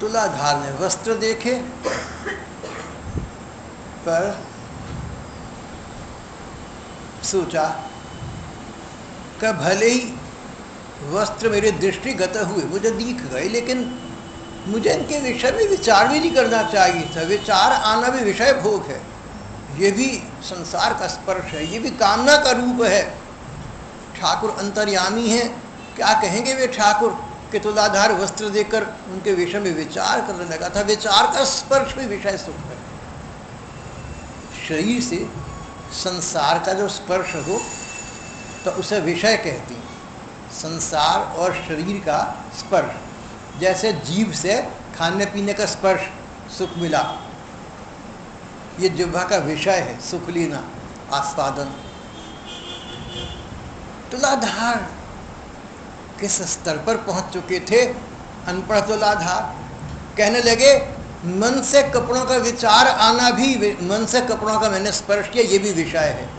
तुलाधार ने वस्त्र देखे पर सोचा कि भले ही वस्त्र मेरे दृष्टिगत हुए, मुझे दिख गए, लेकिन मुझे इनके विषय में विचार भी नहीं करना चाहिए था। विचार आना भी विषय भोग है, ये भी संसार का स्पर्श है, ये भी कामना का रूप है। ठाकुर अंतर्यामी है, क्या कहेंगे वे ठाकुर कि तुलाधार वस्त्र देकर उनके विषय में विचार करने लगा था। विचार का स्पर्श भी विषय सुख है। शरीर से संसार का जो स्पर्श हो तो उसे विषय कहती हैं। संसार और शरीर का स्पर्श, जैसे जीभ से खाने पीने का स्पर्श सुख मिला, ये जिह्वा का विषय है, सुख लेना, आस्वादन। तुलाधार किस स्तर पर पहुंच चुके थे? अनपढ़ तुलाधार कहने लगे मन से कपड़ों का विचार आना भी, मन से कपड़ों का मैंने स्पर्श किया, ये भी विषय है।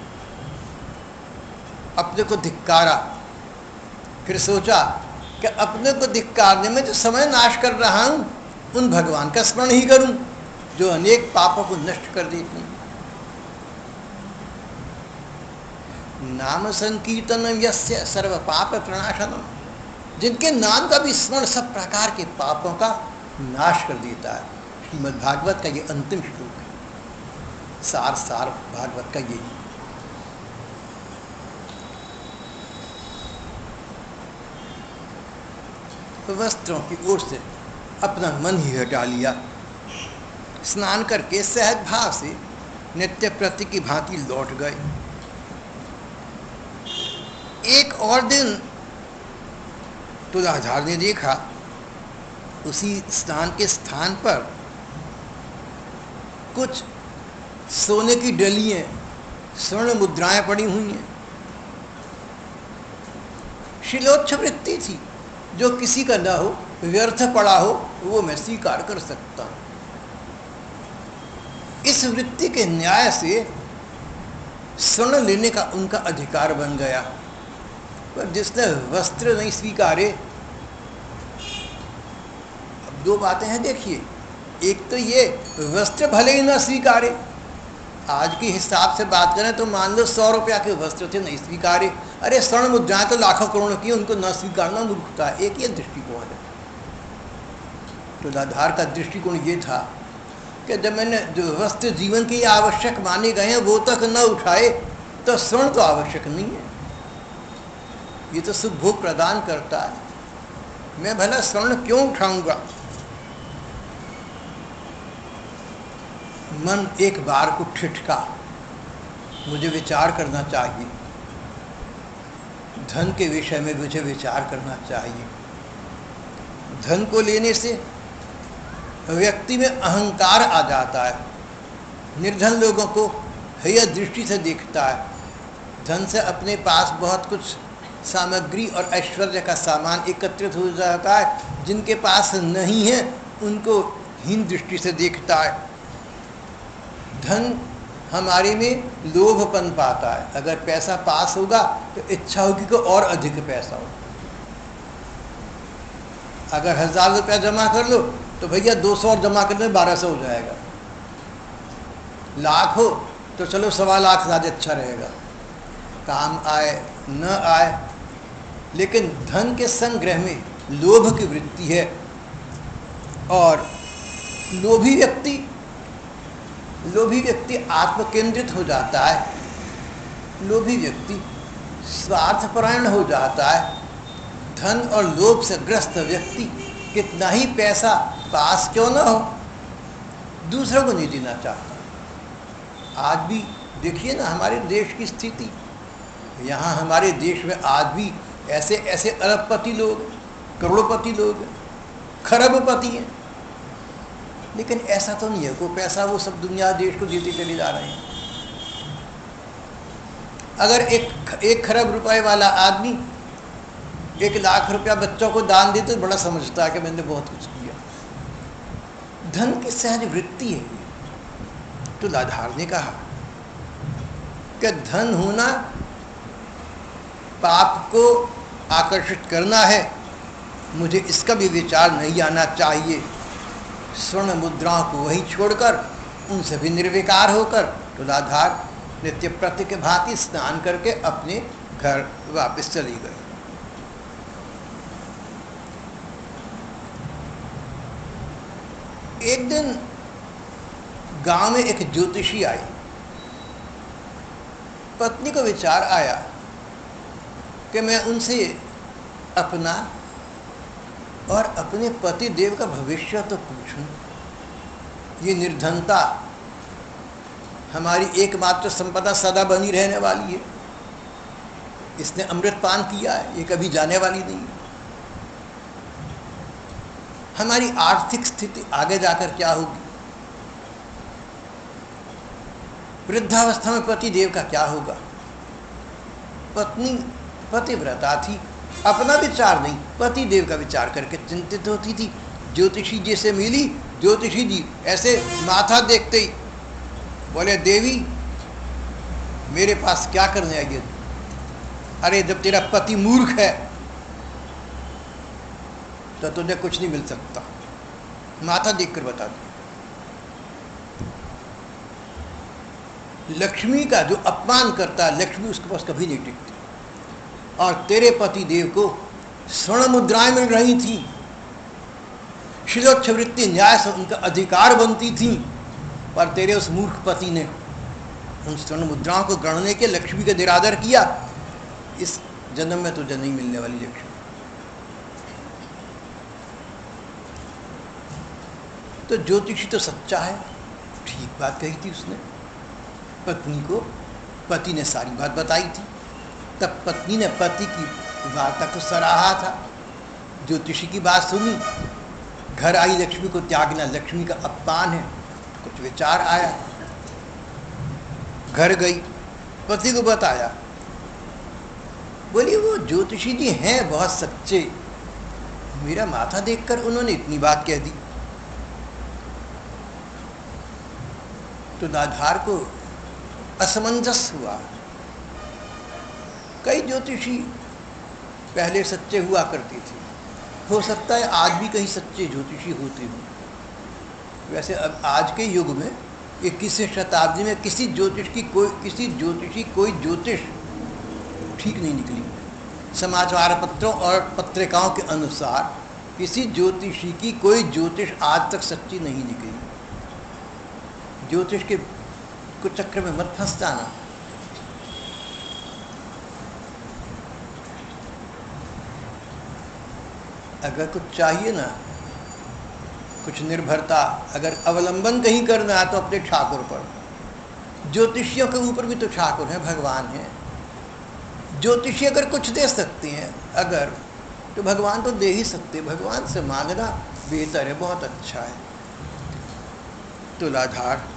अपने को धिक्कारा, फिर सोचा कि अपने को धिक्कारने में जो समय नाश कर रहा हूं, उन भगवान का स्मरण ही करूं जो अनेक पापों को नष्ट कर देते हैं। नाम संकीर्तनम यस्य सर्व पाप प्रणाशनम, जिनके नाम का भी स्मरण सब प्रकार के पापों का नाश कर देता है। श्रीमद् भागवत का ये अंतिम श्लोक है, सार भागवत का ये। वस्त्रों की ओर से अपना मन ही हटा लिया। स्नान करके सहज भाव से नित्य प्रति की भांति लौट गए। एक और दिन तुलाधार ने देखा उसी स्नान के स्थान पर कुछ सोने की डलियां, स्वर्ण मुद्राएं पड़ी हुई हैं। शिलोच्छ वृत्ति थी, जो किसी का न हो, व्यर्थ पड़ा हो, वो मैं स्वीकार कर सकता हूं। इस वृत्ति के न्याय से स्वर्ण लेने का उनका अधिकार बन गया। पर जिसने वस्त्र नहीं स्वीकारे, अब दो बातें हैं, देखिए। एक तो ये वस्त्र भले ही ना स्वीकारे, आज के हिसाब से बात करें तो मान लो 100 रुपया के वस्त्र थे, नहीं स्वीकारे। अरे स्वर्ण मुद्राएं तो लाखों करोड़ों की, उनको न स्वीकारना मूर्खता है। एक ये दृष्टिकोण है। तुलाधार का दृष्टिकोण ये था कि जब मैंने जो वस्त्र जीवन के आवश्यक माने गए हैं वो तक न उठाए तो स्वर्ण तो आवश्यक नहीं है। ये तो सुख भोग प्रदान करता है, मैं भला स्वर्ण क्यों उठाऊंगा। मन एक बार को ठिठका, मुझे विचार करना चाहिए, धन के विषय में मुझे विचार करना चाहिए। धन को लेने से व्यक्ति में अहंकार आ जाता है। निर्धन लोगों को हेय दृष्टि से देखता है। धन से अपने पास बहुत कुछ सामग्री और ऐश्वर्य का सामान एकत्रित हो जाता है, जिनके पास नहीं है उनको हीन दृष्टि से देखता है। धन हमारे में लोभपन पाता है। अगर पैसा पास होगा तो इच्छा होगी कि और अधिक पैसा हो। अगर 1000 रुपया जमा कर लो तो भैया 200 और जमा करने में 1200 हो जाएगा। लाख हो तो चलो 1.25 लाख ज़्यादा अच्छा रहेगा, काम आए न आए। लेकिन धन के संग्रह में लोभ की वृत्ति है, और लोभी व्यक्ति आत्मकेंद्रित हो जाता है। लोभी व्यक्ति स्वार्थपरायण हो जाता है। धन और लोभ से ग्रस्त व्यक्ति कितना ही पैसा पास क्यों न हो, दूसरों को नहीं देना चाहता। आज भी देखिए ना हमारे देश की स्थिति। यहाँ हमारे देश में आज भी ऐसे ऐसे अरबपति लोग, करोड़पति लोग, खरबपति हैं, लेकिन ऐसा तो नहीं है कोई पैसा वो सब दुनिया देश को देते चले जा रहे हैं। अगर एक खरब रुपए वाला आदमी 1 लाख रुपया बच्चों को दान दे तो बड़ा समझता है कि मैंने बहुत कुछ किया। धन की सहज वृत्ति है। तुलाधार ने कहा कि धन होना पाप को आकर्षित करना है, मुझे इसका भी विचार नहीं आना चाहिए। स्वर्ण मुद्राओं को वहीं छोड़कर उनसे भी निर्विकार होकर तुलाधार नित्य प्रति के भांति स्नान करके अपने घर वापस चली गई। एक दिन गांव में एक ज्योतिषी आई। पत्नी को विचार आया कि मैं उनसे अपना और अपने पति देव का भविष्य तो पूछूं। ये निर्धनता हमारी एकमात्र संपदा सदा बनी रहने वाली है। इसने अमृत पान किया है, ये कभी जाने वाली नहीं है। हमारी आर्थिक स्थिति आगे जाकर क्या होगी? वृद्धावस्था में पति देव का क्या होगा? पत्नी पतिव्रता थी, अपना विचार नहीं पति देव का विचार करके चिंतित होती थी। ज्योतिषी जी से मिली, ज्योतिषी जी ऐसे माथा देखते ही बोले, देवी मेरे पास क्या करने आई है? अरे जब तेरा पति मूर्ख है तो तुझे कुछ नहीं मिल सकता। माथा देखकर बता दो। लक्ष्मी का जो अपमान करता है, लक्ष्मी उसके पास कभी नहीं टिकती। और तेरे पति देव को स्वर्ण मुद्राएं मिल रही थी, शिलोच्छवृत्ति न्याय से उनका अधिकार बनती थी, पर तेरे उस मूर्ख पति ने उन स्वर्ण मुद्राओं को गणने के लक्ष्मी का निरादर किया। इस जन्म में तुझे नहीं मिलने वाली लक्ष्मी। तो ज्योतिषी तो सच्चा है, ठीक बात कही थी उसने। पत्नी को पति ने सारी बात बताई थी। तब पत्नी ने पति की वार्ता को सराहा था, ज्योतिषी की बात सुनी। घर आई लक्ष्मी को त्यागना लक्ष्मी का अपमान है, कुछ विचार आया। घर गई, पति को बताया। बोली वो ज्योतिषी जी हैं बहुत सच्चे, मेरा माथा देखकर उन्होंने इतनी बात कह दी। तो तुलाधार को असमंजस हुआ। कई ज्योतिषी पहले सच्चे हुआ करते थे, हो सकता है आज भी कहीं सच्चे ज्योतिषी होते हों। वैसे अब आज के युग में 21वीं शताब्दी में किसी ज्योतिषी कोई ज्योतिष ठीक नहीं निकली। समाचार पत्रों और पत्रिकाओं के अनुसार किसी ज्योतिषी की कोई ज्योतिष आज तक सच्ची नहीं निकली। ज्योतिष के कुछ चक्र में मत फंस जाना। अगर कुछ चाहिए ना, कुछ निर्भरता, अगर अवलंबन कहीं करना है तो अपने ठाकुर पर। ज्योतिषियों के ऊपर भी तो ठाकुर है, भगवान है। ज्योतिषी अगर कुछ दे सकते हैं अगर, तो भगवान तो दे ही सकते। भगवान से मांगना बेहतर है, बहुत अच्छा है। तुलाधार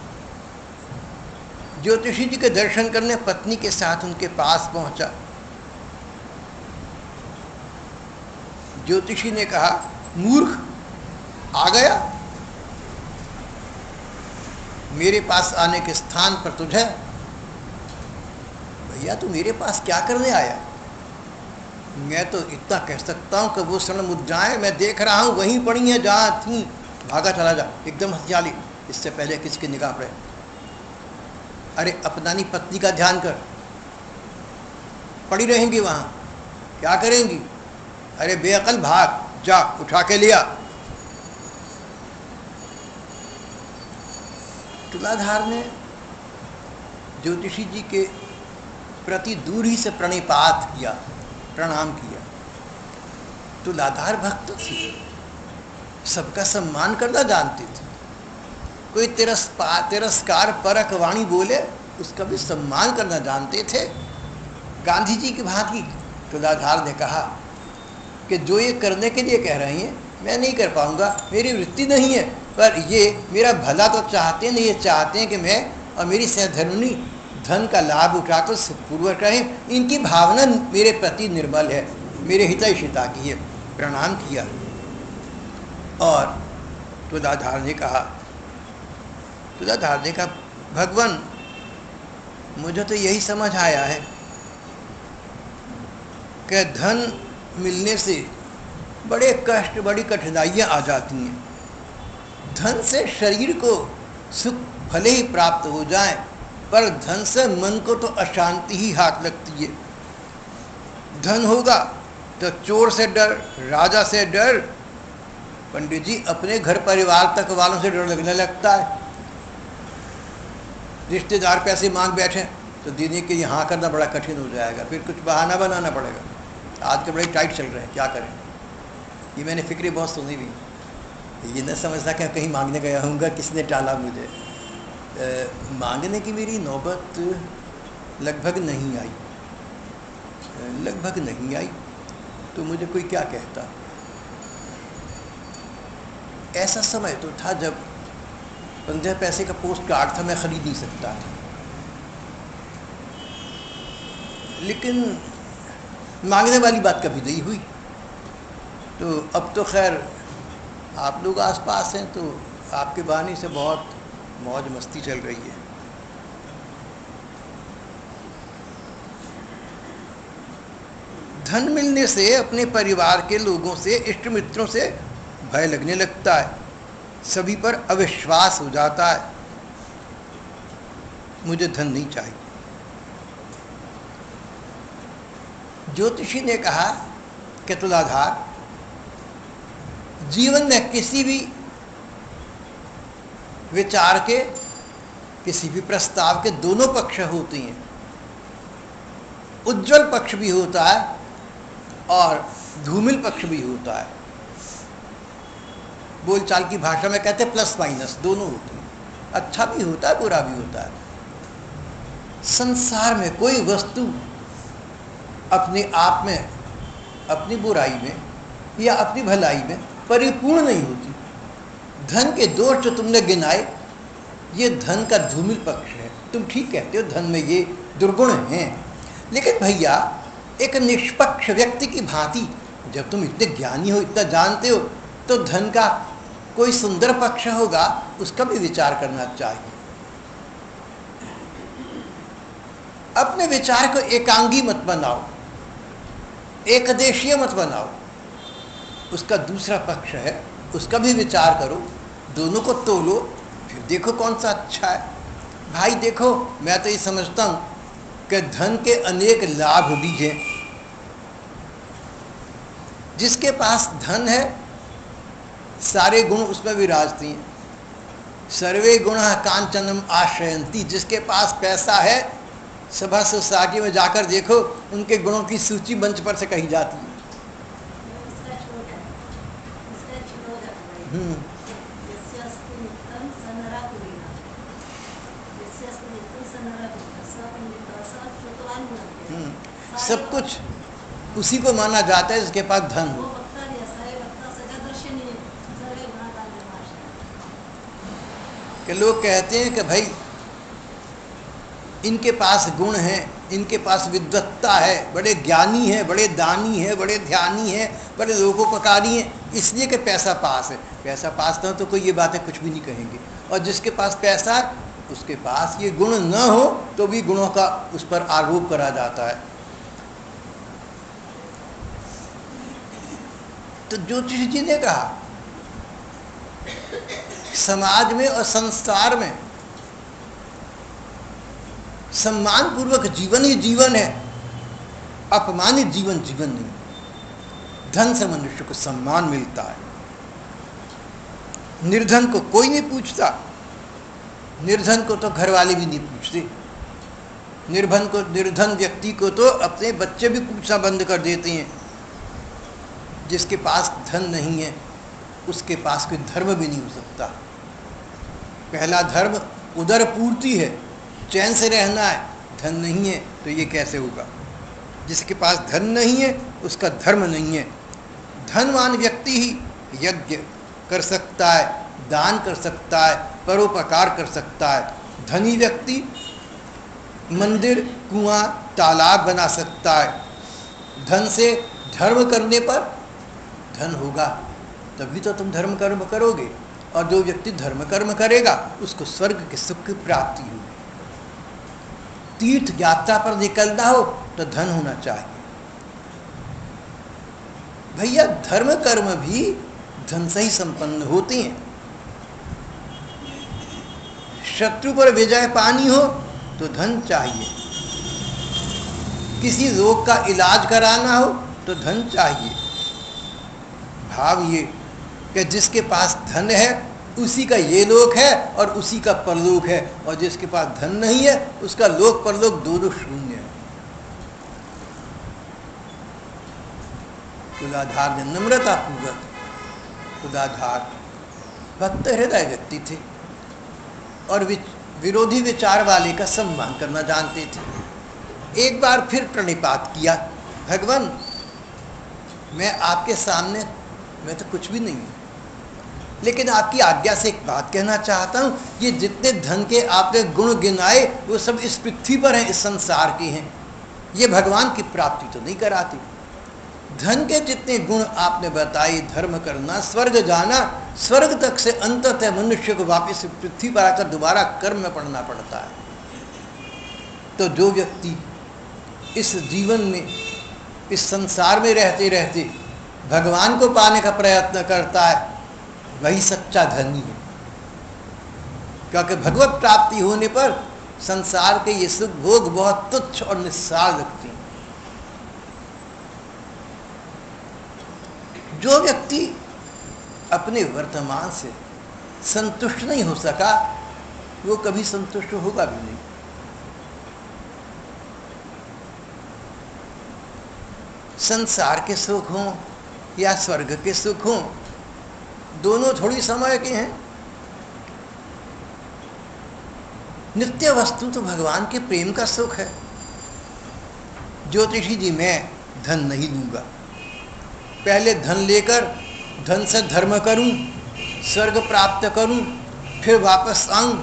ज्योतिषी जी के दर्शन करने पत्नी के साथ उनके पास पहुंचा। ज्योतिषी ने कहा, मूर्ख आ गया, मेरे पास आने के स्थान पर तुझे। भैया तू मेरे पास क्या करने आया? मैं तो इतना कह सकता हूं कि वो स्वर्ण मुद्राएं मैं देख रहा हूं वहीं पड़ी हैं जहां थी। भागा चला जा, एकदम हथियाली, इससे पहले किसकी निगाह पड़े। अरे अपनानी पत्नी का ध्यान कर, पड़ी रहेंगी वहां, क्या करेंगी? अरे बेअकल भाग, जा उठा के लिया। तुलाधार ने ज्योतिषी जी के प्रति दूर ही से प्रणिपात किया, प्रणाम किया। तुलाधार भक्त थी, सबका सम्मान करना जानती थी। कोई तिरस्कार परक वाणी बोले उसका भी सम्मान करना जानते थे। गांधी जी की भांति तुलाधार ने कहा कि जो ये करने के लिए कह रही हैं मैं नहीं कर पाऊंगा, मेरी वृत्ति नहीं है, पर ये मेरा भला तो चाहते नहीं, ये चाहते हैं कि मैं और मेरी सहधर्मिणी धन का लाभ उठाकर सुखपूर्वक रहें। इनकी भावना मेरे प्रति निर्मल है, मेरे हितैषिता की है। प्रणाम किया और तुलाधार ने कहा, भगवान मुझे तो यही समझ आया है कि धन मिलने से बड़े कष्ट, बड़ी कठिनाइयाँ आ जाती हैं। धन से शरीर को सुख भले ही प्राप्त हो जाए, पर धन से मन को तो अशांति ही हाथ लगती है। धन होगा तो चोर से डर, राजा से डर, पंडित जी अपने घर परिवार तक वालों से डर लगने लगता है। रिश्तेदार पैसे मांग बैठे तो देने के लिए हाँ करना बड़ा कठिन हो जाएगा, फिर कुछ बहाना बनाना पड़ेगा। आज के बड़े टाइट चल रहे हैं, क्या करें। ये मैंने फिक्रें बहुत सुनी हुई। ये न समझता कि कहीं मांगने गया हूँगा, किसने टाला मुझे। मांगने की मेरी नौबत लगभग नहीं आई, लगभग नहीं आई, तो मुझे कोई क्या कहता। ऐसा समय तो था जब 15 पैसे का पोस्ट कार्ड था, मैं खरीद नहीं सकता था। लेकिन मांगने वाली बात कभी नहीं हुई। तो अब तो खैर आप लोग आसपास हैं, तो आपके बहाने से बहुत मौज मस्ती चल रही है। धन मिलने से अपने परिवार के लोगों से, इष्ट मित्रों से भय लगने लगता है, सभी पर अविश्वास हो जाता है। मुझे धन नहीं चाहिए। ज्योतिषी ने कहा कि तुलाधार, जीवन में किसी भी विचार के, किसी भी प्रस्ताव के दोनों पक्ष होते हैं। उज्जवल पक्ष भी होता है और धूमिल पक्ष भी होता है। बोलचाल की भाषा में कहते हैं प्लस माइनस दोनों होते हैं। अच्छा भी होता है, बुरा भी होता है। संसार में कोई वस्तु अपने आप में, अपनी बुराई में या अपनी भलाई में परिपूर्ण नहीं होती। धन के दोष जो तुमने गिनाए, ये धन का धूमिल पक्ष है। तुम ठीक कहते हो, धन में ये दुर्गुण हैं। लेकिन भैया, एक निष्पक्ष व्यक्ति की भांति, जब तुम इतने ज्ञानी हो, इतना जानते हो, तो धन का कोई सुंदर पक्ष होगा, उसका भी विचार करना चाहिए। अपने विचार को एकांगी मत बनाओ, एकदेशीय मत बनाओ। उसका दूसरा पक्ष है, उसका भी विचार करो, दोनों को तोलो, फिर देखो कौन सा अच्छा है। भाई देखो, मैं तो ये समझता हूं कि धन के अनेक लाभ भी हैं। जिसके पास धन है, सारे गुण उसमें विराजती हैं। सर्वे गुणः कांचनम आश्रयन्ति। जिसके पास पैसा है, सभा सोसाइटी में जाकर देखो, उनके गुणों की सूची मंच पर से कही जाती है। सब कुछ उसी को माना जाता है जिसके पास धन हो। कि लोग कहते हैं कि भाई इनके पास गुण हैं, इनके पास विद्वत्ता है, बड़े ज्ञानी हैं, बड़े दानी हैं, बड़े ध्यानी हैं, बड़े लोकोपकारी हैं, इसलिए कि पैसा पास है। पैसा पास ना हो तो कोई ये बातें कुछ भी नहीं कहेंगे। और जिसके पास पैसा है, उसके पास ये गुण न हो तो भी गुणों का उस पर आरोप करा जाता है। तो ज्योतिष जी ने कहा, समाज में और संसार में सम्मान पूर्वक जीवन ही जीवन है, अपमानित जीवन जीवन नहीं। धन से मनुष्य को सम्मान मिलता है। निर्धन को कोई नहीं पूछता, निर्धन को तो घर वाले भी नहीं पूछते। निर्धन व्यक्ति को तो अपने बच्चे भी पूछना बंद कर देते हैं। जिसके पास धन नहीं है, उसके पास कोई धर्म भी नहीं हो सकता। पहला धर्म उदर पूर्ति है, चैन से रहना है। धन नहीं है तो ये कैसे होगा। जिसके पास धन नहीं है, उसका धर्म नहीं है। धनवान व्यक्ति ही यज्ञ कर सकता है, दान कर सकता है, परोपकार कर सकता है। धनी व्यक्ति मंदिर, कुआं, तालाब बना सकता है। धन से धर्म करने पर धन होगा, तभी तो तुम धर्म कर्म करोगे। और जो व्यक्ति धर्म कर्म करेगा, उसको स्वर्ग के सुख की प्राप्ति होगी। तीर्थ यात्रा पर निकलना हो तो धन होना चाहिए। भैया, धर्म कर्म भी धन से ही संपन्न होते हैं। शत्रु पर विजय पानी हो तो धन चाहिए, किसी रोग का इलाज कराना हो तो धन चाहिए। भाव ये कि जिसके पास धन है उसी का ये लोक है और उसी का परलोक है, और जिसके पास धन नहीं है उसका लोक परलोक दोनों शून्य है। तुलाधार ने नम्रता पूर्वक, तुलाधार भक्त हृदय व्यक्ति थे और विरोधी विचार वाले का सम्मान करना जानते थे। एक बार फिर प्रणिपात किया, भगवान मैं आपके सामने मैं तो कुछ भी नहीं हूँ, लेकिन आपकी आज्ञा से एक बात कहना चाहता हूँ। ये जितने धन के आपने गुण गिनाए वो सब इस पृथ्वी पर हैं, इस संसार के हैं, ये भगवान की प्राप्ति तो नहीं कराती। धन के जितने गुण आपने बताए, धर्म करना, स्वर्ग जाना, स्वर्ग तक से अंततः मनुष्य को वापस पृथ्वी पर आकर दोबारा कर्म में पड़ना पड़ता है। तो जो व्यक्ति इस जीवन में, इस संसार में रहते रहते भगवान को पाने का प्रयत्न करता है, वही सच्चा धनी है। क्योंकि भगवत प्राप्ति होने पर संसार के ये सुख भोग बहुत तुच्छ और निस्सार लगते हैं। जो व्यक्ति अपने वर्तमान से संतुष्ट नहीं हो सका वो कभी संतुष्ट होगा भी नहीं। संसार के सुख हों या स्वर्ग के सुख हों, दोनों थोड़ी समय के हैं। नित्य वस्तु तो भगवान के प्रेम का सुख है। ज्योतिषी जी मैं धन नहीं लूंगा, पहले धन लेकर धन से धर्म करूं, स्वर्ग प्राप्त करूं, फिर वापस आऊं,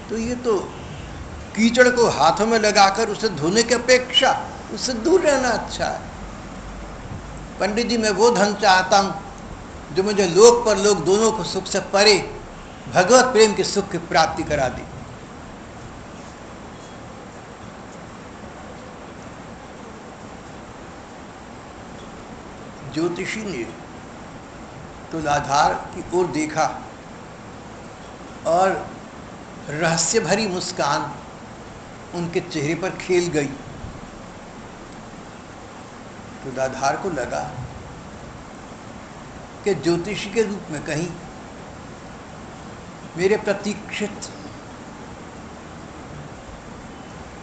तो ये तो कीचड़ को हाथों में लगाकर उसे धोने की अपेक्षा उससे दूर रहना अच्छा है। पंडित जी मैं वो धन चाहता हूं जो मुझे लोक पर लोक दोनों को सुख से परे भगवत प्रेम के सुख की प्राप्ति करा दे। ज्योतिषी ने तुलाधार की ओर देखा और रहस्य भरी मुस्कान उनके चेहरे पर खेल गई। तुलाधार को लगा कि ज्योतिषी के रूप में कहीं मेरे प्रतीक्षित,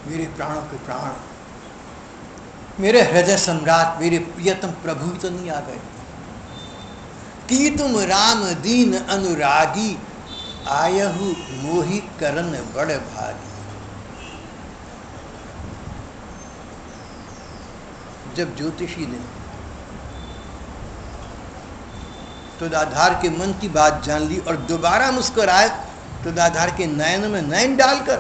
मेरे प्राणों के प्राण, मेरे हृदय सम्राट, मेरे प्रियतम प्रभु तो नहीं आ गए कि तुम राम दीन अनुरागी, आयहु मोहि करन बड़ भागी। जब ज्योतिषी ने तुलाधार के मन की बात जान ली और दोबारा मुस्कुराए, तुलाधार के नयन में नयन डालकर,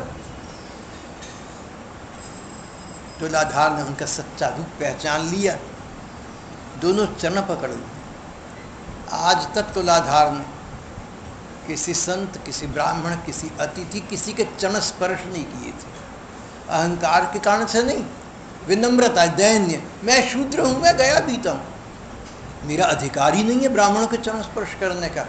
तुलाधार ने उनका सच्चा रूप पहचान लिया। दोनों चरण पकड़ लिए। आज तक तुलाधार ने किसी संत, किसी ब्राह्मण, किसी अतिथि, किसी के चरण स्पर्श नहीं किए थे। अहंकार के कारण से नहीं, विनम्रता, दैन्य, मैं शूद्र हूं, मैं गया बीता हूं, मेरा अधिकार ही नहीं है ब्राह्मणों के चरण स्पर्श करने का।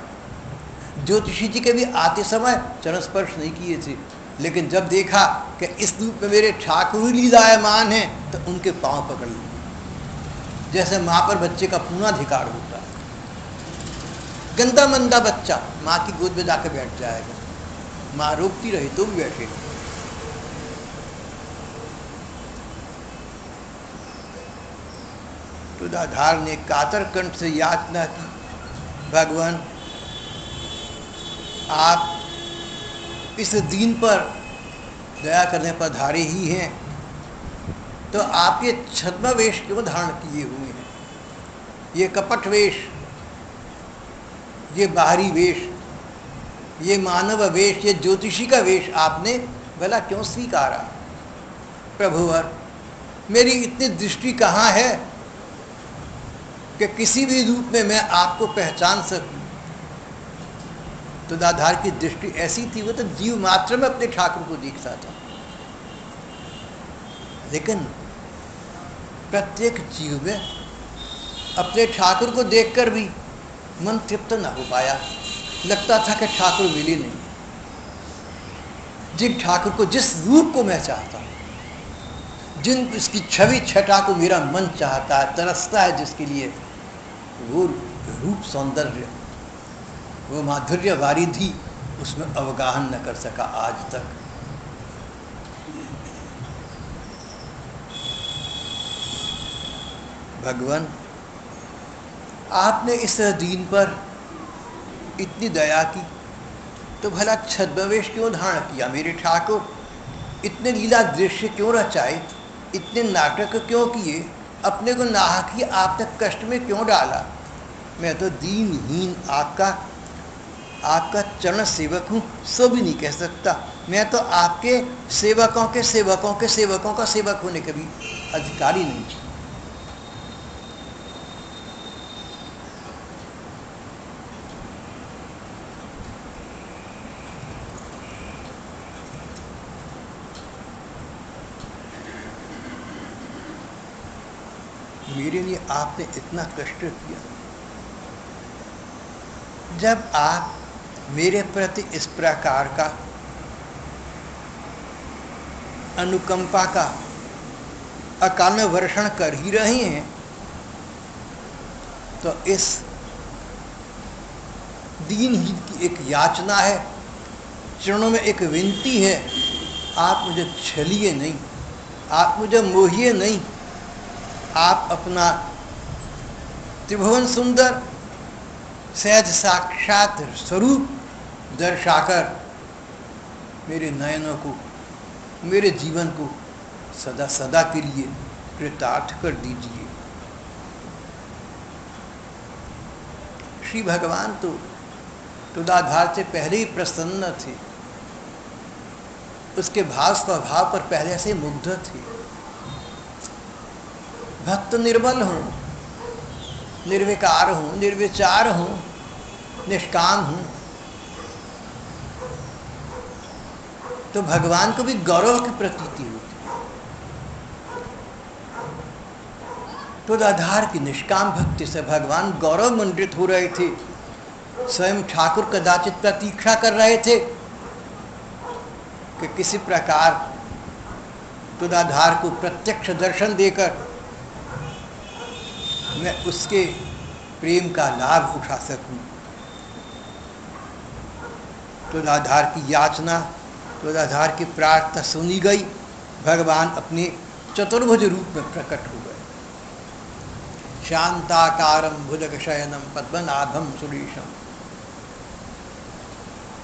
ज्योतिषी जी के भी आते समय चरण स्पर्श नहीं किए थे, लेकिन जब देखा कि इस रूप में मेरे ठाकुर लीलायमान हैं तो उनके पांव पकड़ लिए। जैसे माँ पर बच्चे का पूर्णाधिकार होता है। गंदा मंदा बच्चा माँ की गोद में जाकर बैठ जाएगा, माँ रोकती रही तो भी बैठेगा। तुलाधार ने कातर कंठ से याचना की, भगवान आप इस दीन पर दया करने पर धारे ही हैं, तो आपके छद्म वेश क्यों धारण किए हुए हैं? ये कपट वेश, ये बाहरी वेश, ये मानव वेश, ये ज्योतिषी का वेश आपने भला क्यों स्वीकारा? प्रभुवर मेरी इतनी दृष्टि कहाँ है कि किसी भी रूप में मैं आपको पहचान सकूं। तुलाधार की दृष्टि ऐसी थी, वो तो जीव मात्र में अपने ठाकुर को देखता था, लेकिन प्रत्येक जीव में अपने ठाकुर को देखकर भी मन तृप्त न हो पाया। लगता था कि ठाकुर मिले नहीं। जिन ठाकुर को, जिस रूप को मैं चाहता हूँ, जिन इसकी छवि छटा को मेरा मन चाहता है, तरसता है जिसके लिए, वो रूप सौंदर्य, वो माधुर्य वारिधि उसमें अवगाहन न कर सका आज तक। भगवान, आपने इस दीन पर इतनी दया की तो भला छद्मवेश क्यों धारण किया मेरे ठाकुर? इतने लीला दृश्य क्यों रचाए? इतने नाटक क्यों किए? अपने को नाहक ही आपने कष्ट में क्यों डाला? मैं तो दीनहीन आपका चरण सेवक हूँ, सो भी नहीं कह सकता। मैं तो आपके सेवकों के सेवकों के सेवकों का सेवक होने का भी अधिकारी नहीं। मेरे लिए आपने इतना कष्ट किया। जब आप मेरे प्रति इस प्रकार का अनुकंपा का अकाल वर्षण कर ही रहे हैं, तो इस दीनहीन की एक याचना है, चरणों में एक विनती है, आप मुझे छलिए नहीं, आप मुझे मोहिए नहीं। आप अपना त्रिभुवन सुंदर सहज साक्षात स्वरूप दर्शाकर मेरे नयनों को, मेरे जीवन को सदा सदा के लिए कृतार्थ कर दीजिए। श्री भगवान तो तुदाधार से पहले ही प्रसन्न थे, उसके भाव स्वभाव पर पहले से मुग्ध थे। भक्त निर्मल हूँ, निर्विकार हूँ, निर्विचार हूँ, निष्काम हूँ, तो भगवान को भी गौरव की प्रतीति होती है। तो आधार की निष्काम भक्ति से भगवान गौरव मंडित हो रहे थे। स्वयं ठाकुर कदाचित प्रतीक्षा कर रहे थे कि किसी प्रकार तुदाधार को प्रत्यक्ष दर्शन देकर मैं उसके प्रेम का लाभ उठा सकूं। तुदाधार की याचना, तुदाधार की प्रार्थना सुनी गई। भगवान अपने चतुर्भुज रूप में प्रकट हो गए। शांताकारं भुजगशयनं पद्मनाभं सुरेशम।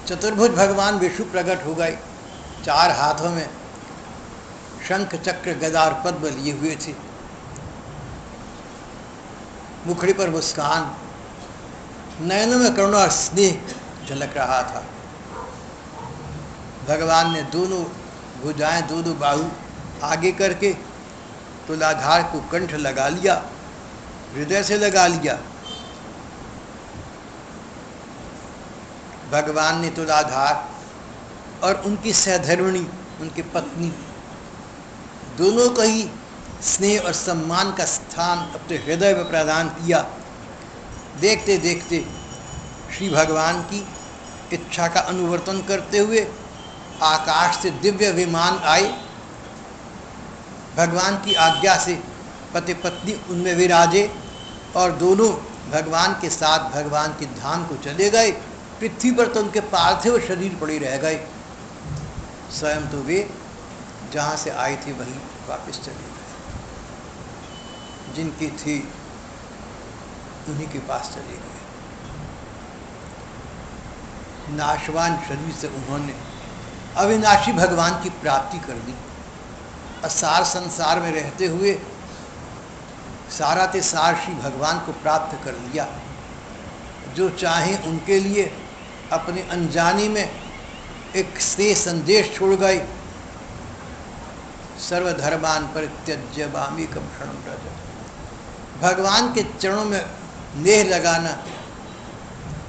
चतुर्भुज भगवान विष्णु प्रकट हो गए। 4 हाथों में शंख चक्र गदा और पद्म लिए हुए थे। मुखड़ी पर मुस्कान, नयनों में करुणा और स्नेह झलक रहा था। भगवान ने दोनों भुजाएं, दोनों बाहु आगे करके तुलाधार को कंठ लगा लिया, हृदय से लगा लिया। भगवान ने तुलाधार और उनकी सहधर्मिणी, उनकी पत्नी, दोनों को ही स्नेह और सम्मान का स्थान अपने हृदय में प्रदान किया। देखते देखते श्री भगवान की इच्छा का अनुवर्तन करते हुए आकाश से दिव्य विमान आए। भगवान की आज्ञा से पति पत्नी उनमें विराजे और दोनों भगवान के साथ भगवान के धाम को चले गए। पृथ्वी पर तो उनके पार्थिव शरीर पड़े रह गए। स्वयं तो वे जहाँ से आए थे वहीं वापस चले गए। जिनकी थी उन्हीं के पास चले गए। नाशवान शरीर से उन्होंने अविनाशी भगवान की प्राप्ति कर दी। असार संसार में रहते हुए सारा ते सार श्री भगवान को प्राप्त कर लिया। जो चाहे उनके लिए अपने अनजाने में एक से संदेश छोड़ गए। सर्वधर्मान परित्यज्य मामेकं शरणं व्रज। भगवान के चरणों में नेह लगाना,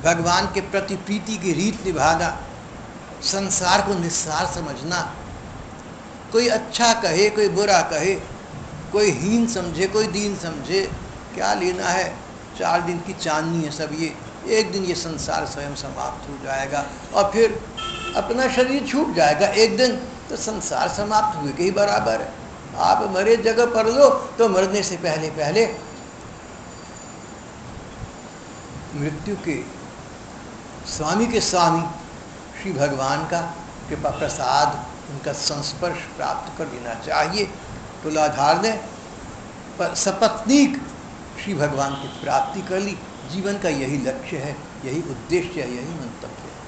भगवान के प्रति प्रीति की रीत निभाना, संसार को निस्सार समझना, कोई अच्छा कहे कोई बुरा कहे, कोई हीन समझे कोई दीन समझे, क्या लेना है। 4 दिन की चांदनी है सब ये, एक दिन ये संसार स्वयं समाप्त हो जाएगा और फिर अपना शरीर छूट जाएगा एक दिन, तो संसार समाप्त हुए के ही बराबर है। आप मरे जगह पर लो, तो मरने से पहले पहले मृत्यु के स्वामी के स्वामी श्री भगवान का कृपा प्रसाद, उनका संस्पर्श प्राप्त कर लेना चाहिए। तुलाधार ने सपत्नीक श्री भगवान की प्राप्ति कर ली। जीवन का यही लक्ष्य है, यही उद्देश्य है, यही मंतव्य है।